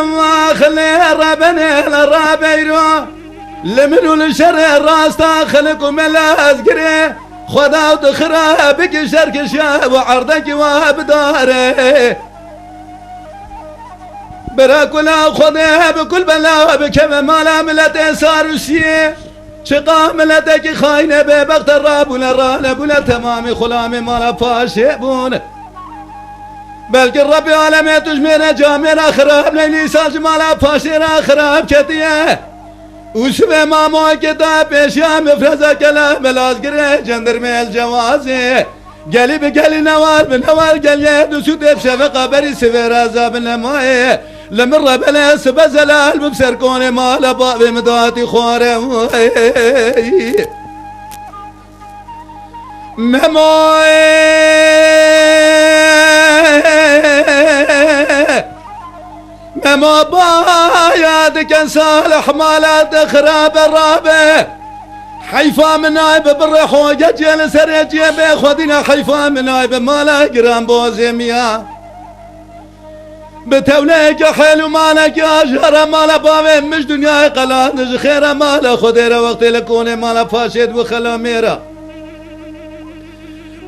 ما خلي ربنا الرابيرو لمنو الشر راستا خلق وملا أذكره خدا ودخرا بك شرك شاب وعرضك وابداره براكلا خدا بكل بلا بكم مالا ملت سارسيه شقا ملتك خاينه ببغت الراب ولا رانب ولا تمام خلام مالا فاشبون بلك الرب عالمي تجمينا جامينا خراب ليلي ساج مالا فاشينا خراب كتيه وشبه مامو كتاب بيشيا مفرزة كلام الازقري جندرمي الجوازي قالي بقالي نوال بنوال قال يدو سودي بشفقة بري سفير عذاب النماي لمرة بلا سبزلال ببسركوني مالا بابي مداتي خوري مموي مما بايادك صالح مالات خراب الرابع حيفا من نايب بالريح وجل سريج يبي خذنا حيفا من نايب مالا قرام بوزيميا بتوليك حلو مالك يا جهر مالا بابي مش دنيا قلان خير مالا خديرة وقت لكوني مالا فاشد وخلا ميرا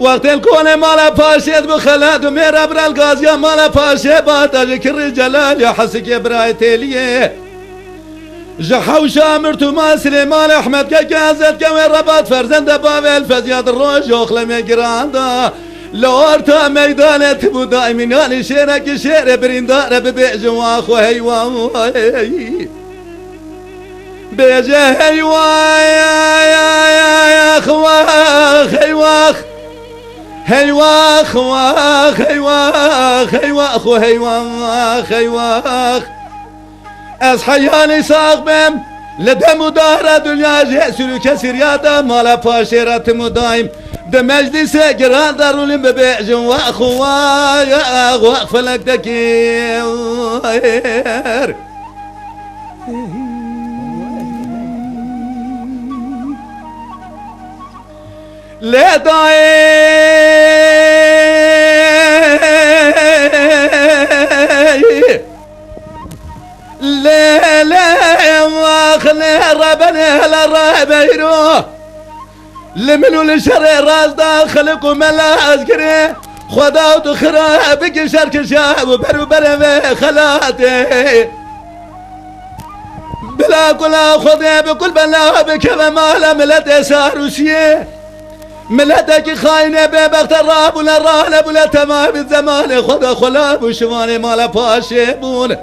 وقت الكون مالا فاشد بخلاد وميرا برا الغازية مالا فاشد باتاجك الرجلال يا حسك يا برايتي ليه جحو شامرتو ماسري مال احمد كاكازت كوين رباط فرزند بابل فزياد الروج وخلمي قراندا لورتا ميدانة تبو دائمين يعني شيرك شير بريندار ببيج واخو هيوا بيجه هيوا يا خواخ هيواخ هيواخ واخ هيواخ هيواخ هيواخ هيواخ أصحياني ساقبم لدى مدارة دنيا جيسر كسرياتا مالا فاشرة مدايم ده مجلس قران دارولين ببيج واخوايا واخ فلك دكير لا لا لا ما خلي ربنا الراب يروح لمنو الشر راس داخلك وملا اذكره خدا وتخرا بك شرك شاب وبرو برمي خلاتي بلا كلا خذي بكل بلا بكما مالا ملت ساروسيه ملتك خاينه ببغت الراب ولا الرهلب ولا تمام الزمان خدا خلاب وشماني مالا فاشبون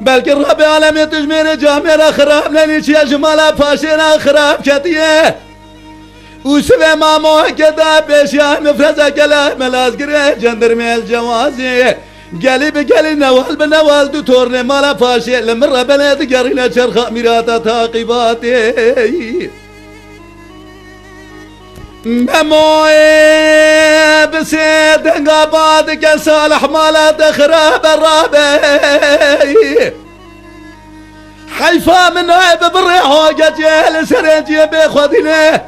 بلك الرب عالمي تجمير جامير خراب لنيش يا جمالا فاشينا خراب كتيه وسبع مامو كدا بيشيا مفرزة كلام الازقري جندرمي الجوازي قالي بقالي نوال بنوال دكتورني مالا فاشي لمرة بلد قرينا شرخ ميراتا تاقيباتي مموي بسيد انقابادك صالح مالا تخراب الرابي حيفا من نايب بالريح وقجيل سرنجي بيخذينه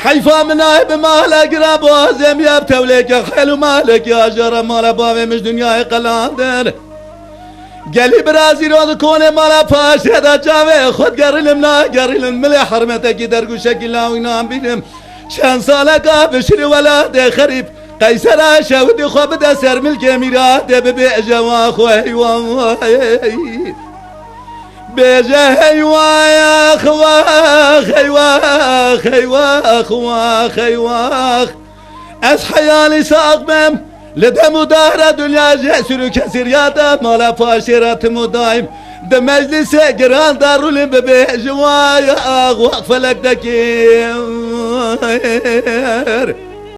حيفا من نايب مالا قراب وازم يبتوليك خيلو مالك يا جرى مالا بابي مش دنياي قلاندر قالي برازيل وذكوني مالا فاشد جامي خد قريل منا قريل الملي حرمتك درقو شكل وينام بينم شان سالك بشري ولاد خريب قيسر شاودي خبدا سر ملك ميراد ببيجا واخو هيوا بيجا هيوا يا خواخ هيواخ هيواخ واخ هيواخ اصحيالي ساقبم لدى مدارة دنيا جسر كسرياتا مالا فاشرة مدايم ده مجلس قران دارولين ببيج وايا واقف لك دكير